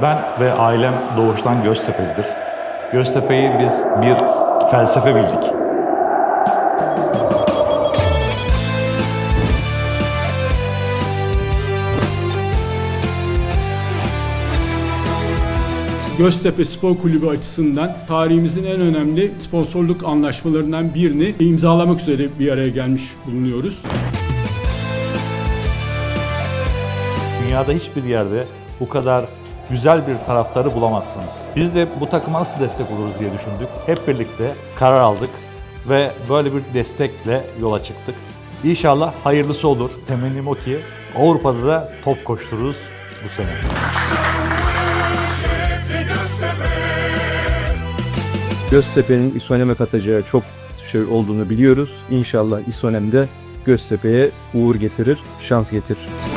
Ben ve ailem doğuştan Göztepe'lidir. Göztepe'yi biz bir felsefe bildik. Göztepe Spor Kulübü açısından tarihimizin en önemli sponsorluk anlaşmalarından birini imzalamak üzere bir araya gelmiş bulunuyoruz. Dünyada hiçbir yerde bu kadar güzel bir taraftarı bulamazsınız. Biz de bu takıma nasıl destek oluruz diye düşündük. Hep birlikte karar aldık ve böyle bir destekle yola çıktık. İnşallah hayırlısı olur. Temennim o ki Avrupa'da da top koştururuz bu sene. Göztepe'nin İSONEM'e katacağı çok şey olduğunu biliyoruz. İnşallah İSONEM de Göztepe'ye uğur getirir, şans getirir.